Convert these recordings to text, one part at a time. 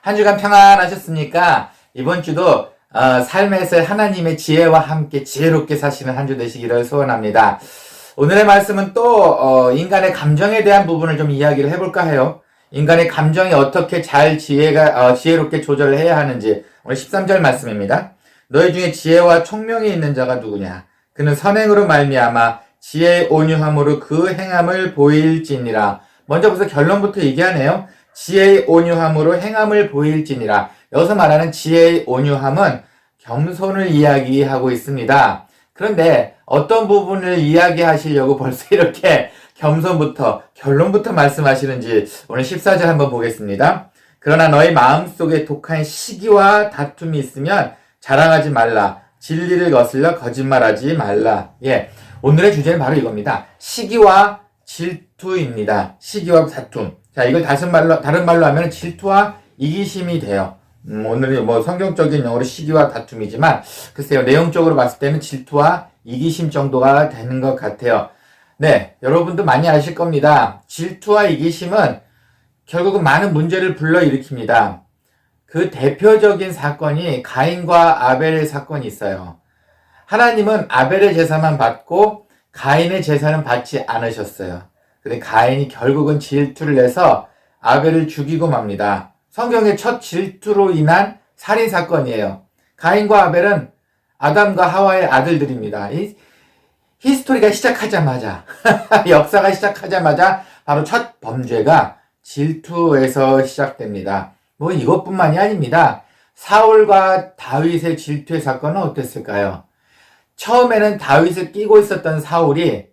한 주간 평안하셨습니까? 이번 주도 삶에서 하나님의 지혜와 함께 지혜롭게 사시는 한 주 되시기를 소원합니다. 오늘의 말씀은 또 인간의 감정에 대한 부분을 좀 이야기를 해볼까 해요. 인간의 감정이 어떻게 잘 지혜롭게 조절을 해야 하는지 오늘 13절 말씀입니다. 너희 중에 지혜와 총명이 있는 자가 누구냐? 그는 선행으로 말미암아 지혜의 온유함으로 그 행함을 보일지니라. 먼저 벌써 결론부터 얘기하네요. 지혜의 온유함으로 행함을 보일지니라. 여기서 말하는 지혜의 온유함은 겸손을 이야기하고 있습니다. 그런데 어떤 부분을 이야기하시려고 벌써 이렇게 겸손부터 결론부터 말씀하시는지 오늘 14절 한번 보겠습니다. 그러나 너희 마음속에 독한 시기와 다툼이 있으면 자랑하지 말라. 진리를 거슬려 거짓말하지 말라. 예, 오늘의 주제는 바로 이겁니다. 시기와 질투입니다. 시기와 다툼. 자, 이걸 다른 말로 하면 질투와 이기심이 돼요. 오늘은 뭐 성경적인 용어로 시기와 다툼이지만, 글쎄요, 내용적으로 봤을 때는 질투와 이기심 정도가 되는 것 같아요. 네, 여러분도 많이 아실 겁니다. 질투와 이기심은 결국은 많은 문제를 불러일으킵니다. 그 대표적인 사건이 가인과 아벨의 사건이 있어요. 하나님은 아벨의 제사만 받고 가인의 제사는 받지 않으셨어요. 근데 가인이 결국은 질투를 내서 아벨을 죽이고 맙니다. 성경의 첫 질투로 인한 살인사건이에요. 가인과 아벨은 아담과 하와의 아들들입니다. 이 히스토리가 시작하자마자, 역사가 시작하자마자 바로 첫 범죄가 질투에서 시작됩니다. 뭐 이것뿐만이 아닙니다. 사울과 다윗의 질투의 사건은 어땠을까요? 처음에는 다윗을 끼고 있었던 사울이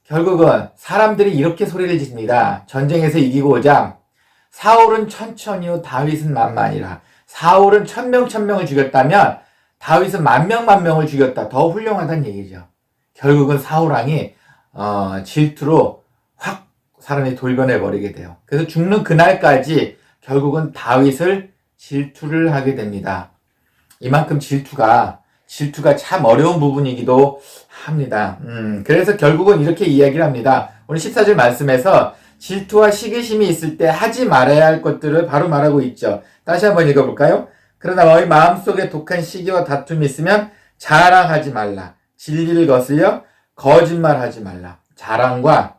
결국은 사람들이 이렇게 소리를 지릅니다. 전쟁에서 이기고자 사울은 천천히요 다윗은 만만이라. 사울은 1000명을 죽였다면 다윗은 만명을 죽였다. 더 훌륭하다는 얘기죠. 결국은 사울왕이 질투로 확 사람이 돌변해버리게 돼요. 그래서 죽는 그날까지 결국은 다윗을 질투를 하게 됩니다. 이만큼 질투가 참 어려운 부분이기도 합니다. 그래서 결국은 이렇게 이야기를 합니다. 오늘 14절 말씀에서 질투와 시기심이 있을 때 하지 말아야 할 것들을 바로 말하고 있죠. 다시 한번 읽어볼까요? 그러나 너희 마음속에 독한 시기와 다툼이 있으면 자랑하지 말라. 진리를 거슬려 거짓말하지 말라. 자랑과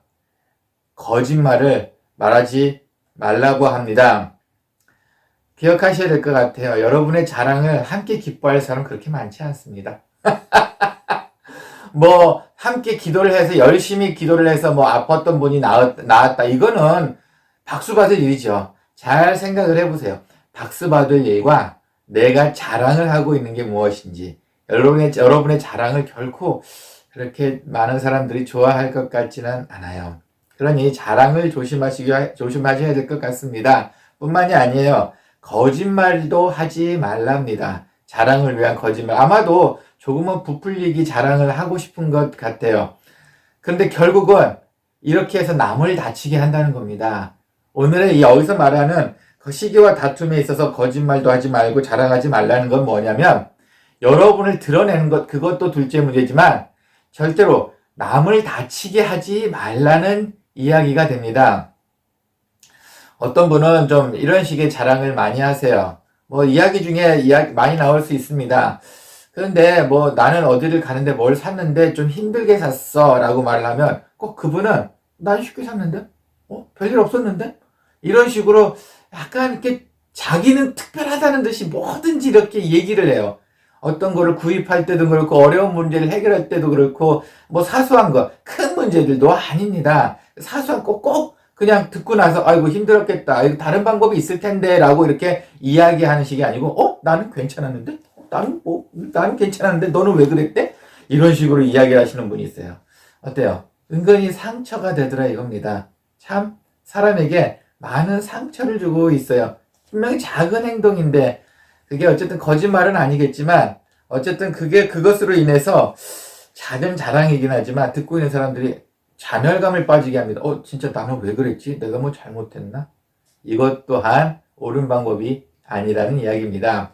거짓말을 말하지 말라고 합니다. 기억하셔야 될 것 같아요. 여러분의 자랑을 함께 기뻐할 사람 그렇게 많지 않습니다. 뭐 함께 기도를 해서 열심히 기도를 해서 뭐 아팠던 분이 나았다. 이거는 박수 받을 일이죠. 잘 생각을 해보세요. 박수 받을 일과 내가 자랑을 하고 있는 게 무엇인지. 여러분의 자랑을 결코 그렇게 많은 사람들이 좋아할 것 같지는 않아요. 그러니 자랑을 조심하셔야 될 것 같습니다. 뿐만이 아니에요. 거짓말도 하지 말랍니다. 자랑을 위한 거짓말. 아마도 조금은 부풀리기 자랑을 하고 싶은 것 같아요. 그런데 결국은 이렇게 해서 남을 다치게 한다는 겁니다. 오늘의 여기서 말하는 그 시기와 다툼에 있어서 거짓말도 하지 말고 자랑하지 말라는 건 뭐냐면 여러분을 드러내는 것, 그것도 둘째 문제지만 절대로 남을 다치게 하지 말라는 이야기가 됩니다. 어떤 분은 좀 이런 식의 자랑을 많이 하세요. 뭐 이야기 중에 많이 나올 수 있습니다. 그런데 뭐 나는 어디를 가는데 뭘 샀는데 좀 힘들게 샀어 라고 말을 하면 꼭 그분은 난 쉽게 샀는데? 별일 없었는데? 이런 식으로 약간 이렇게 자기는 특별하다는 듯이 뭐든지 이렇게 얘기를 해요. 어떤 거를 구입할 때도 그렇고 어려운 문제를 해결할 때도 그렇고 뭐 사소한 거, 큰 문제들도 아닙니다. 사소한 거 꼭 그냥 듣고 나서 아이고 힘들었겠다. 이거 다른 방법이 있을 텐데 라고 이렇게 이야기하는 식이 아니고 나는 괜찮았는데? 나는 괜찮았는데 너는 왜 그랬대? 이런 식으로 이야기를 하시는 분이 있어요. 어때요? 은근히 상처가 되더라 이겁니다. 참 사람에게 많은 상처를 주고 있어요. 분명히 작은 행동인데 그게 어쨌든 거짓말은 아니겠지만 어쨌든 그것으로 인해서 작은 자랑이긴 하지만 듣고 있는 사람들이 자멸감을 빠지게 합니다. 진짜 나는 왜 그랬지? 내가 뭐 잘못했나? 이것 또한 옳은 방법이 아니라는 이야기입니다.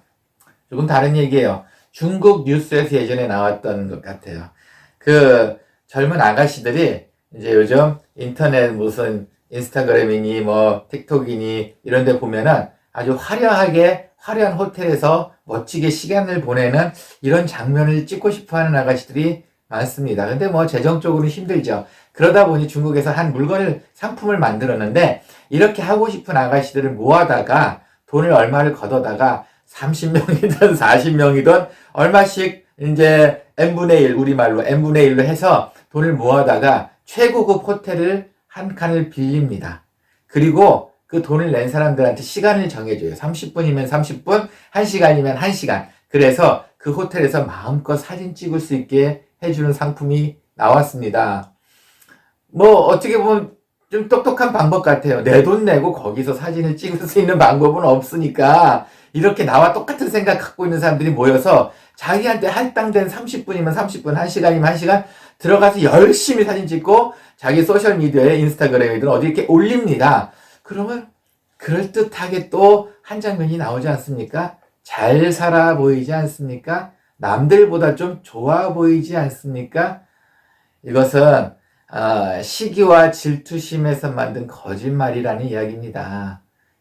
조금 다른 얘기예요. 중국 뉴스에서 예전에 나왔던 것 같아요. 그 젊은 아가씨들이 이제 요즘 인터넷 무슨 인스타그램이니 뭐 틱톡이니 이런 데 보면은 아주 화려한 호텔에서 멋지게 시간을 보내는 이런 장면을 찍고 싶어 하는 아가씨들이 많습니다. 근데 뭐 재정적으로 힘들죠. 그러다 보니 중국에서 한 상품을 만들었는데 이렇게 하고 싶은 아가씨들을 모아다가 돈을 얼마를 걷어다가 30명이든 40명이든 얼마씩 이제 n분의 1, 우리말로 n분의 1로 해서 돈을 모아다가 최고급 호텔을 한 칸을 빌립니다. 그리고 그 돈을 낸 사람들한테 시간을 정해줘요. 30분이면 30분, 1시간이면 1시간. 그래서 그 호텔에서 마음껏 사진 찍을 수 있게 해주는 상품이 나왔습니다. 뭐 어떻게 보면 좀 똑똑한 방법 같아요. 내 돈 내고 거기서 사진을 찍을 수 있는 방법은 없으니까 이렇게 나와 똑같은 생각 갖고 있는 사람들이 모여서 자기한테 할당된 30분이면 30분, 1시간이면 1시간 들어가서 열심히 사진 찍고 자기 소셜미디어에 인스타그램이든 어디 이렇게 올립니다. 그러면 그럴듯하게 또 한 장면이 나오지 않습니까? 잘 살아 보이지 않습니까? 남들보다 좀 좋아 보이지 않습니까? 이것은 시기와 질투심에서 만든 거짓말이라는 이야기입니다.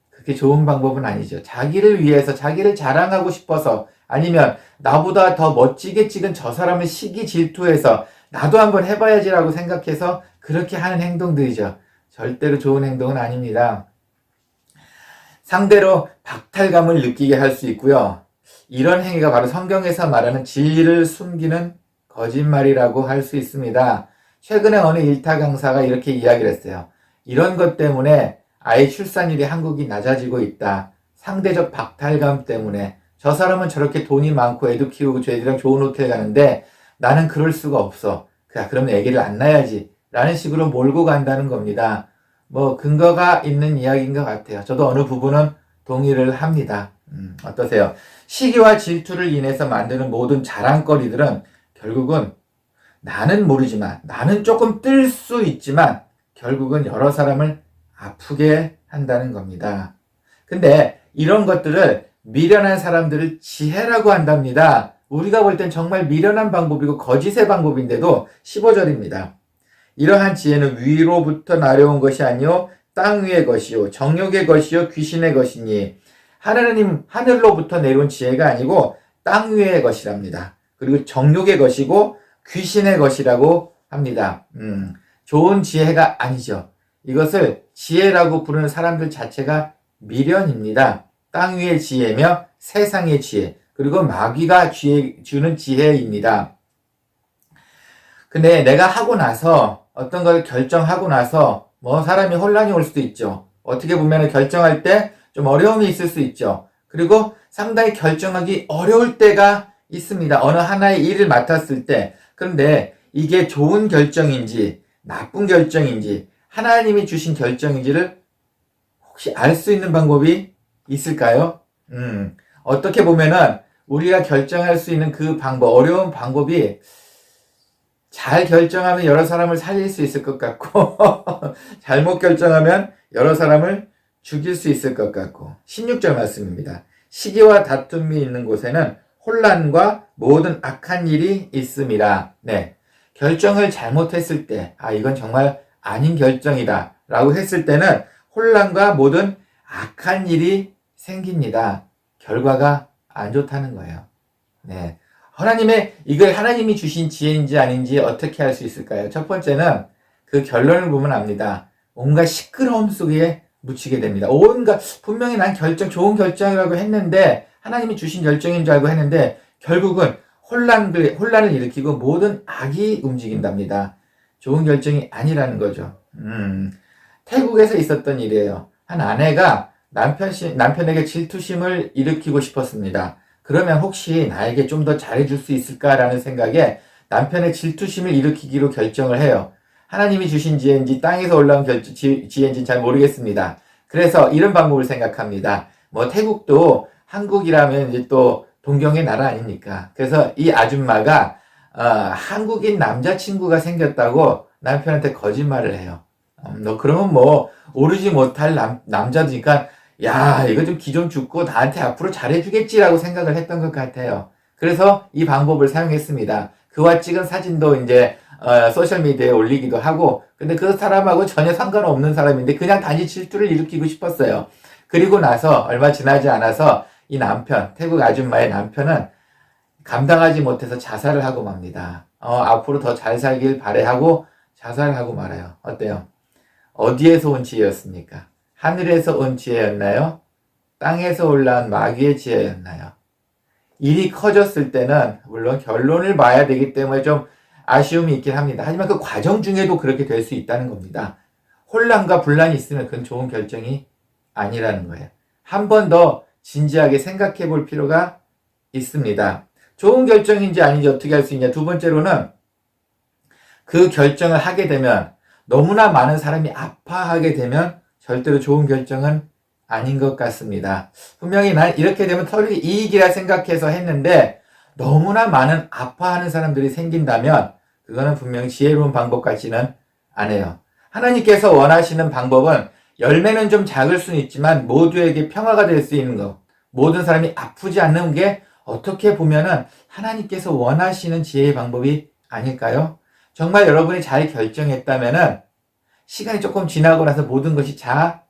그게 좋은 방법은 아니죠. 자기를 위해서, 자기를 자랑하고 싶어서, 아니면 나보다 더 멋지게 찍은 저 사람을 시기 질투해서 나도 한번 해봐야지라고 생각해서 그렇게 하는 행동들이죠. 절대로 좋은 행동은 아닙니다. 상대로 박탈감을 느끼게 할 수 있고요. 이런 행위가 바로 성경에서 말하는 진리를 숨기는 거짓말이라고 할 수 있습니다. 최근에 어느 일타 강사가 이렇게 이야기를 했어요. 이런 것 때문에 아이 출산율이 한국이 낮아지고 있다. 상대적 박탈감 때문에 저 사람은 저렇게 돈이 많고 애도 키우고 애들이랑 좋은 호텔 가는데 나는 그럴 수가 없어. 그러면 애기를 안 낳아야지. 라는 식으로 몰고 간다는 겁니다. 뭐 근거가 있는 이야기인 것 같아요. 저도 어느 부분은 동의를 합니다. 어떠세요? 시기와 질투를 인해서 만드는 모든 자랑거리들은 결국은 나는 모르지만, 나는 조금 뜰 수 있지만 결국은 여러 사람을 아프게 한다는 겁니다. 근데 이런 것들을 미련한 사람들을 지혜라고 한답니다. 우리가 볼 땐 정말 미련한 방법이고 거짓의 방법인데도 15절입니다. 이러한 지혜는 위로부터 나려온 것이 아니요 땅 위의 것이요 정욕의 것이요 귀신의 것이니 하늘로부터 내려온 지혜가 아니고 땅 위의 것이랍니다. 그리고 정욕의 것이고 귀신의 것이라고 합니다. 좋은 지혜가 아니죠. 이것을 지혜라고 부르는 사람들 자체가 미련입니다. 땅 위의 지혜며 세상의 지혜, 그리고 마귀가 주는 지혜입니다. 근데 내가 하고 나서 어떤 걸 결정하고 나서 뭐 사람이 혼란이 올 수도 있죠. 어떻게 보면 결정할 때 좀 어려움이 있을 수 있죠. 그리고 상당히 결정하기 어려울 때가 있습니다. 어느 하나의 일을 맡았을 때. 그런데 이게 좋은 결정인지 나쁜 결정인지 하나님이 주신 결정인지를 혹시 알 수 있는 방법이 있을까요? 어떻게 보면은 우리가 결정할 수 있는 그 방법, 어려운 방법이 잘 결정하면 여러 사람을 살릴 수 있을 것 같고 잘못 결정하면 여러 사람을 죽일 수 있을 것 같고 16절 말씀입니다. 시기와 다툼이 있는 곳에는 혼란과 모든 악한 일이 있음이라. 네, 결정을 잘못했을 때 이건 정말 아닌 결정이다 라고 했을 때는 혼란과 모든 악한 일이 생깁니다. 결과가 안 좋다는 거예요. 네, 이걸 하나님이 주신 지혜인지 아닌지 어떻게 할 수 있을까요? 첫 번째는 그 결론을 보면 압니다. 온갖 시끄러움 속에 묻히게 됩니다. 분명히 난 좋은 결정이라고 했는데, 하나님이 주신 결정인 줄 알고 했는데, 결국은 혼란을 일으키고 모든 악이 움직인답니다. 좋은 결정이 아니라는 거죠. 태국에서 있었던 일이에요. 한 아내가 남편에게 질투심을 일으키고 싶었습니다. 그러면 혹시 나에게 좀 더 잘해줄 수 있을까라는 생각에 남편의 질투심을 일으키기로 결정을 해요. 하나님이 주신 지혜인지 땅에서 올라온 지혜인지는 잘 모르겠습니다. 그래서 이런 방법을 생각합니다. 태국도 한국이라면 이제 또 동경의 나라 아닙니까? 그래서 이 아줌마가 한국인 남자친구가 생겼다고 남편한테 거짓말을 해요. 너 그러면 오르지 못할 남자니까 야, 이거 좀 기 좀 죽고 나한테 앞으로 잘해주겠지라고 생각을 했던 것 같아요. 그래서 이 방법을 사용했습니다. 그와 찍은 사진도 이제 소셜미디어에 올리기도 하고, 근데 그 사람하고 전혀 상관없는 사람인데 그냥 단지 질투를 일으키고 싶었어요. 그리고 나서 얼마 지나지 않아서 이 남편, 태국 아줌마의 남편은 감당하지 못해서 자살을 하고 맙니다. 앞으로 더 잘 살길 바래하고 자살을 하고 말아요. 어때요? 어디에서 온 지혜였습니까? 하늘에서 온 지혜였나요? 땅에서 올라온 마귀의 지혜였나요? 일이 커졌을 때는 물론 결론을 봐야 되기 때문에 좀 아쉬움이 있긴 합니다. 하지만 그 과정 중에도 그렇게 될 수 있다는 겁니다. 혼란과 분란이 있으면 그건 좋은 결정이 아니라는 거예요. 한 번 더 진지하게 생각해 볼 필요가 있습니다. 좋은 결정인지 아닌지 어떻게 할 수 있냐. 두 번째로는 그 결정을 하게 되면 너무나 많은 사람이 아파하게 되면 절대로 좋은 결정은 아닌 것 같습니다. 분명히 난 이렇게 되면 털이 이익이라 생각해서 했는데 너무나 많은 아파하는 사람들이 생긴다면 그거는 분명히 지혜로운 방법 같지는 않아요. 하나님께서 원하시는 방법은 열매는 좀 작을 수는 있지만 모두에게 평화가 될 수 있는 것, 모든 사람이 아프지 않는 게 어떻게 보면은 하나님께서 원하시는 지혜의 방법이 아닐까요? 정말 여러분이 잘 결정했다면은 시간이 조금 지나고 나서 모든 것이 다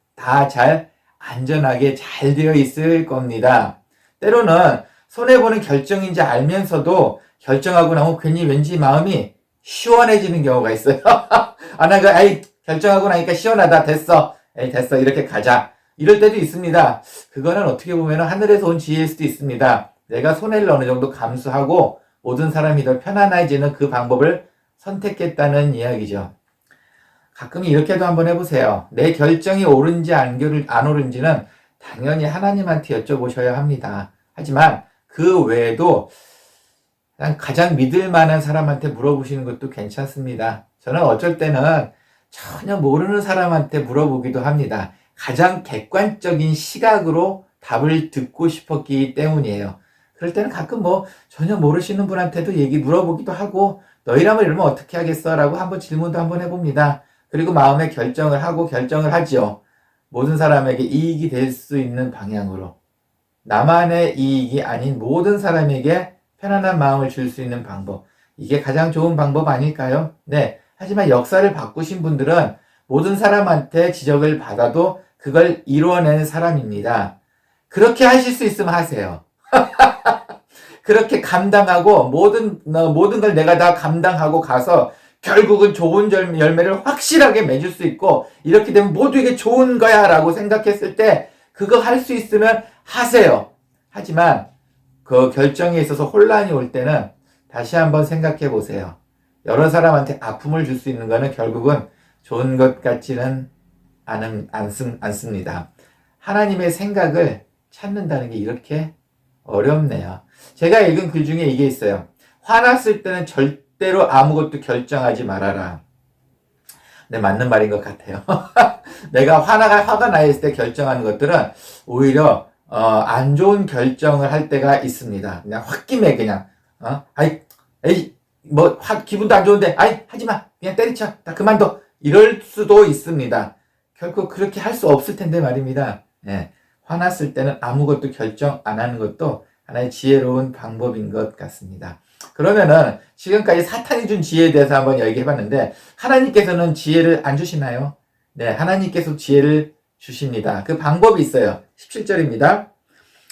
잘 안전하게 잘 되어 있을 겁니다. 때로는 손해보는 결정인지 알면서도 결정하고 나면 괜히 왠지 마음이 시원해지는 경우가 있어요. 결정하고 나니까 시원하다. 됐어. 됐어. 이렇게 가자. 이럴 때도 있습니다. 그거는 어떻게 보면 하늘에서 온 지혜일 수도 있습니다. 내가 손해를 어느 정도 감수하고 모든 사람이 더 편안해지는 그 방법을 선택했다는 이야기죠. 가끔 이렇게도 한번 해보세요. 내 결정이 옳은지 안 옳은지는 당연히 하나님한테 여쭤보셔야 합니다. 하지만 그 외에도 가장 믿을 만한 사람한테 물어보시는 것도 괜찮습니다. 저는 어쩔 때는 전혀 모르는 사람한테 물어보기도 합니다. 가장 객관적인 시각으로 답을 듣고 싶었기 때문이에요. 그럴 때는 가끔 전혀 모르시는 분한테도 물어보기도 하고 너희라면 이러면 어떻게 하겠어? 라고 한번 질문도 한번 해봅니다. 그리고 마음에 결정을 하고 결정을 하지요. 모든 사람에게 이익이 될 수 있는 방향으로. 나만의 이익이 아닌 모든 사람에게 편안한 마음을 줄 수 있는 방법. 이게 가장 좋은 방법 아닐까요? 네. 하지만 역사를 바꾸신 분들은 모든 사람한테 지적을 받아도 그걸 이루어내는 사람입니다. 그렇게 하실 수 있으면 하세요. 그렇게 감당하고 모든 걸 내가 다 감당하고 가서 결국은 좋은 열매를 확실하게 맺을 수 있고 이렇게 되면 모두에게 좋은 거야 라고 생각했을 때 그거 할 수 있으면 하세요. 하지만 그 결정에 있어서 혼란이 올 때는 다시 한번 생각해 보세요. 여러 사람한테 아픔을 줄 수 있는 거는 결국은 좋은 것 같지는 않습니다. 하나님의 생각을 찾는다는 게 이렇게 어렵네요. 제가 읽은 글 중에 이게 있어요. 화났을 때는 절대로 아무것도 결정하지 말아라. 네, 맞는 말인 것 같아요. 내가 화가 나 있을 때 결정하는 것들은 오히려 안 좋은 결정을 할 때가 있습니다. 그냥 홧김에 그냥 기분도 안 좋은데 하지마 그냥 때리쳐 나 그만둬 이럴 수도 있습니다. 결국 그렇게 할 수 없을 텐데 말입니다. 네, 화났을 때는 아무것도 결정 안 하는 것도 하나의 지혜로운 방법인 것 같습니다. 그러면은 지금까지 사탄이 준 지혜에 대해서 한번 얘기해봤는데 하나님께서는 지혜를 안 주시나요? 네, 하나님께서 지혜를 주십니다. 그 방법이 있어요. 17절입니다.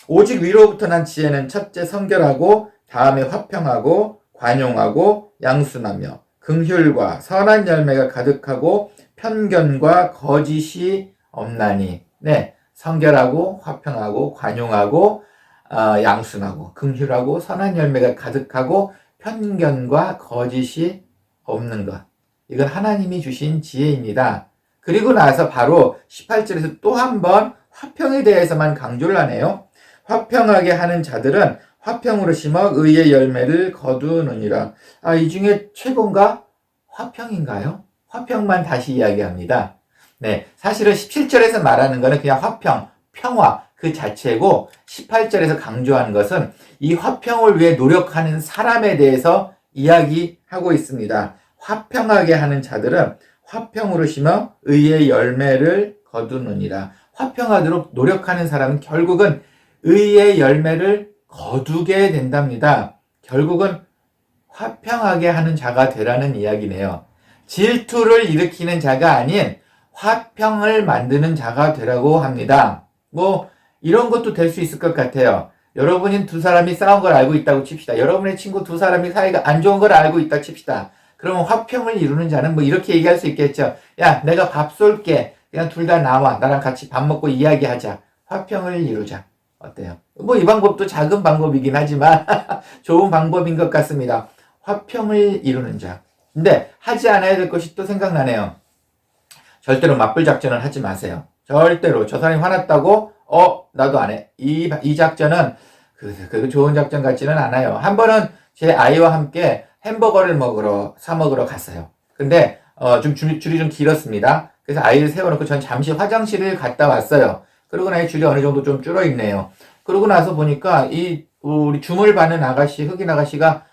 오직 위로부터 난 지혜는 첫째 성결하고 다음에 화평하고 관용하고 양순하며 긍휼과 선한 열매가 가득하고 편견과 거짓이 없나니. 네, 성결하고 화평하고 관용하고 양순하고 긍휼하고 선한 열매가 가득하고 편견과 거짓이 없는 것. 이건 하나님이 주신 지혜입니다. 그리고 나서 바로 18절에서 또 한 번 화평에 대해서만 강조를 하네요. 화평하게 하는 자들은 화평으로 심어 의의 열매를 거두느니라. 이 중에 최고인가? 화평인가요? 화평만 다시 이야기합니다. 네, 사실은 17절에서 말하는 거는 그냥 화평, 평화 그 자체고 18절에서 강조하는 것은 이 화평을 위해 노력하는 사람에 대해서 이야기하고 있습니다. 화평하게 하는 자들은 화평으로 심어 의의 열매를 거두느니라. 화평하도록 노력하는 사람은 결국은 의의 열매를 거두게 된답니다. 결국은 화평하게 하는 자가 되라는 이야기네요. 질투를 일으키는 자가 아닌 화평을 만드는 자가 되라고 합니다. 뭐 이런 것도 될 수 있을 것 같아요. 여러분이 두 사람이 싸운 걸 알고 있다고 칩시다. 여러분의 친구 두 사람이 사이가 안 좋은 걸 알고 있다 칩시다. 그러면 화평을 이루는 자는 뭐 이렇게 얘기할 수 있겠죠. 야, 내가 밥 쏠게. 그냥 둘 다 나와. 나랑 같이 밥 먹고 이야기하자. 화평을 이루자. 어때요? 뭐 이 방법도 작은 방법이긴 하지만 좋은 방법인 것 같습니다. 화평을 이루는 자. 근데 하지 않아야 될 것이 또 생각나네요. 절대로 맞불 작전을 하지 마세요. 절대로 저 사람이 화났다고 나도 안 해. 이 작전은 그 좋은 작전 같지는 않아요. 한 번은 제 아이와 함께 햄버거를 사 먹으러 갔어요. 근데 좀 줄이 좀 길었습니다. 그래서 아이를 세워놓고 전 잠시 화장실을 갔다 왔어요. 그러고 나니 줄이 어느 정도 좀 줄어 있네요. 그러고 나서 보니까 우리 주물 받는 아가씨, 흑인 아가씨가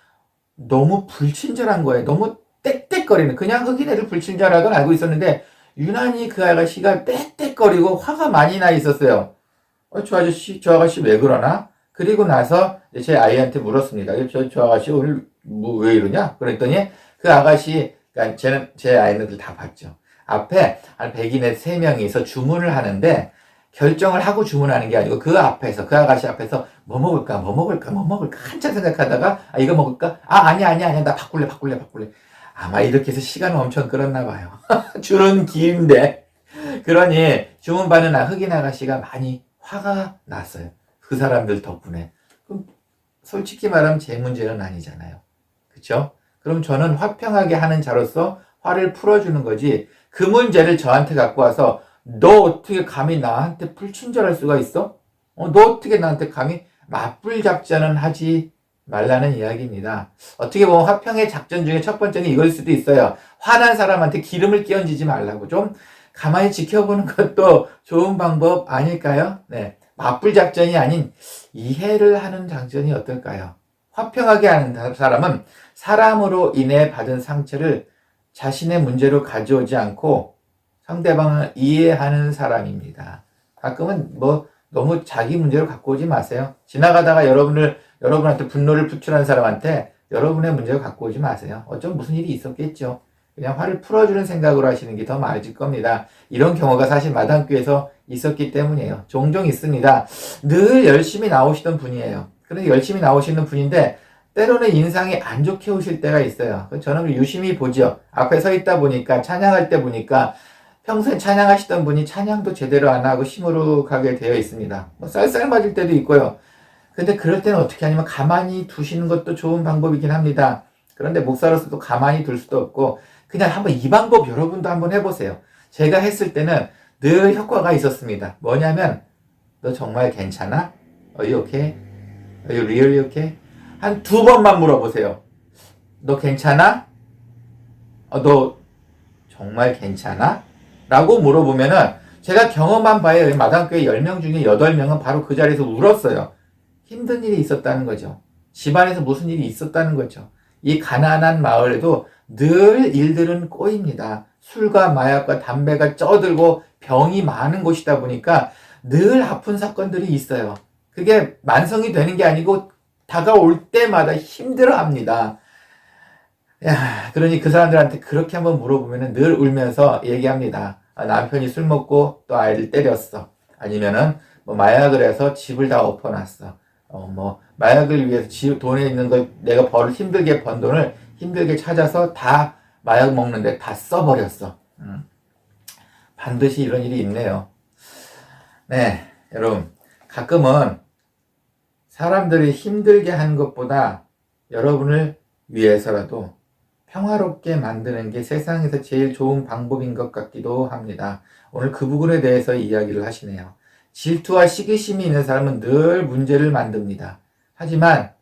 너무 불친절한 거예요. 너무 떽떽거리는, 그냥 흑인 애들 불친절하건 알고 있었는데 유난히 그 아가씨가 떽떽거리고 화가 많이 나 있었어요. 저 아가씨 왜 그러나? 그리고 나서 제 아이한테 물었습니다. 저 아가씨 오늘 뭐 왜 이러냐? 그랬더니 그 아가씨, 그러니까 제 아이들 다 봤죠. 앞에 한 백인의 3명이서 주문을 하는데 결정을 하고 주문하는 게 아니고 그 아가씨 앞에서 뭐 먹을까 한참 생각하다가 이거 먹을까? 아니야 나 바꿀래. 아마 이렇게 해서 시간을 엄청 끌었나 봐요. 줄은 긴데. 그러니 주문받는 흑인 아가씨가 많이 화가 났어요. 그 사람들 덕분에. 그럼 솔직히 말하면 제 문제는 아니잖아요. 그쵸? 그럼 저는 화평하게 하는 자로서 화를 풀어주는 거지, 그 문제를 저한테 갖고 와서 너 어떻게 감히 나한테 불친절할 수가 있어? 너 어떻게 나한테 감히 맞불 작전은 하지 말라는 이야기입니다. 어떻게 보면 화평의 작전 중에 첫 번째는 이걸 수도 있어요. 화난 사람한테 기름을 끼얹지 말라고. 좀 가만히 지켜보는 것도 좋은 방법 아닐까요? 네. 맞불 작전이 아닌 이해를 하는 작전이 어떨까요? 화평하게 하는 사람은 사람으로 인해 받은 상처를 자신의 문제로 가져오지 않고 상대방을 이해하는 사람입니다. 가끔은 뭐 너무 자기 문제로 갖고 오지 마세요. 지나가다가 여러분한테 분노를 표출한 사람한테 여러분의 문제를 갖고 오지 마세요. 어쩜 무슨 일이 있었겠죠. 그냥 화를 풀어주는 생각으로 하시는 게 더 맞을 겁니다. 이런 경우가 사실 마당교에서 있었기 때문이에요. 종종 있습니다. 늘 열심히 나오시던 분이에요. 그런데 열심히 나오시는 분인데 때로는 인상이 안 좋게 오실 때가 있어요. 저는 유심히 보죠. 앞에 서 있다 보니까, 찬양할 때 보니까 평소에 찬양하시던 분이 찬양도 제대로 안 하고 시무룩하게 되어 있습니다. 뭐 쌀쌀 맞을 때도 있고요. 근데 그럴 때는 어떻게 하냐면 가만히 두시는 것도 좋은 방법이긴 합니다. 그런데 목사로서도 가만히 둘 수도 없고 그냥 한번 이 방법 여러분도 한번 해보세요. 제가 했을 때는 늘 효과가 있었습니다. 뭐냐면 너 정말 괜찮아? Are you okay? Are you really okay? 한 2번만 물어보세요. 너 괜찮아? 너 정말 괜찮아? 라고 물어보면은 제가 경험한 바에 마당교회 10명 중에 8명은 바로 그 자리에서 울었어요. 힘든 일이 있었다는 거죠. 집안에서 무슨 일이 있었다는 거죠. 이 가난한 마을에도 늘 일들은 꼬입니다. 술과 마약과 담배가 쪄들고 병이 많은 곳이다 보니까 늘 아픈 사건들이 있어요. 그게 만성이 되는 게 아니고 다가올 때마다 힘들어합니다. 그러니 그 사람들한테 그렇게 한번 물어보면 늘 울면서 얘기합니다. 남편이 술 먹고 또 아이를 때렸어. 아니면은 뭐 마약을 해서 집을 다 엎어놨어. 뭐 마약을 위해서 돈에 있는 걸 내가 힘들게 번 돈을 힘들게 찾아서 다 마약 먹는데 다 써버렸어. 반드시 이런 일이 있네요. 네, 여러분, 가끔은 사람들이 힘들게 하는 것보다 여러분을 위해서라도 평화롭게 만드는 게 세상에서 제일 좋은 방법인 것 같기도 합니다. 오늘 그 부분에 대해서 이야기를 하시네요. 질투와 시기심이 있는 사람은 늘 문제를 만듭니다. 하지만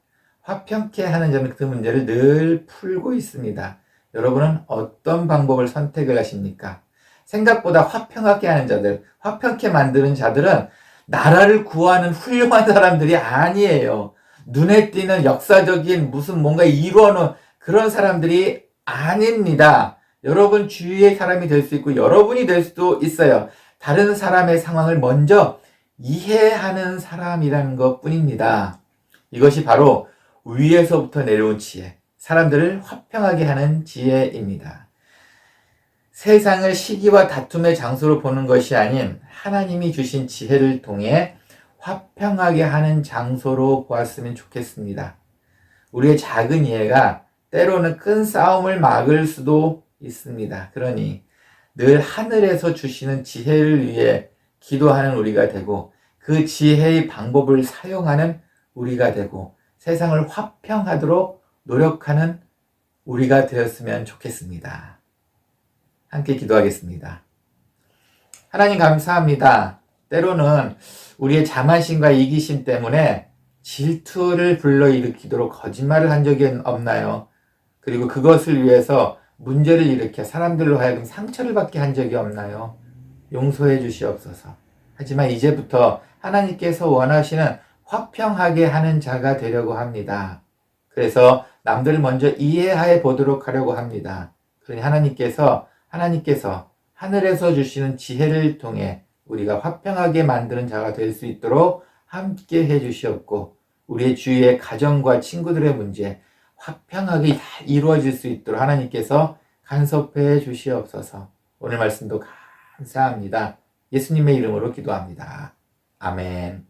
화평케 하는 자는 그 문제를 늘 풀고 있습니다. 여러분은 어떤 방법을 선택을 하십니까? 생각보다 화평하게 하는 자들, 화평케 만드는 자들은 나라를 구하는 훌륭한 사람들이 아니에요. 눈에 띄는 역사적인 무슨 뭔가 이루어놓은 그런 사람들이 아닙니다. 여러분 주위의 사람이 될 수 있고 여러분이 될 수도 있어요. 다른 사람의 상황을 먼저 이해하는 사람이라는 것 뿐입니다. 이것이 바로 위에서부터 내려온 지혜, 사람들을 화평하게 하는 지혜입니다. 세상을 시기와 다툼의 장소로 보는 것이 아닌 하나님이 주신 지혜를 통해 화평하게 하는 장소로 보았으면 좋겠습니다. 우리의 작은 이해가 때로는 큰 싸움을 막을 수도 있습니다. 그러니 늘 하늘에서 주시는 지혜를 위해 기도하는 우리가 되고 그 지혜의 방법을 사용하는 우리가 되고 세상을 화평하도록 노력하는 우리가 되었으면 좋겠습니다. 함께 기도하겠습니다. 하나님 감사합니다. 때로는 우리의 자만심과 이기심 때문에 질투를 불러일으키도록 거짓말을 한 적이 없나요? 그리고 그것을 위해서 문제를 일으켜 사람들로 하여금 상처를 받게 한 적이 없나요? 용서해 주시옵소서. 하지만 이제부터 하나님께서 원하시는 화평하게 하는 자가 되려고 합니다. 그래서 남들을 먼저 이해해 보도록 하려고 합니다. 그러니 하나님께서 하늘에서 주시는 지혜를 통해 우리가 화평하게 만드는 자가 될 수 있도록 함께 해 주시옵고 우리의 주위의 가정과 친구들의 문제 화평하게 이루어질 수 있도록 하나님께서 간섭해 주시옵소서. 오늘 말씀도 감사합니다. 예수님의 이름으로 기도합니다. 아멘.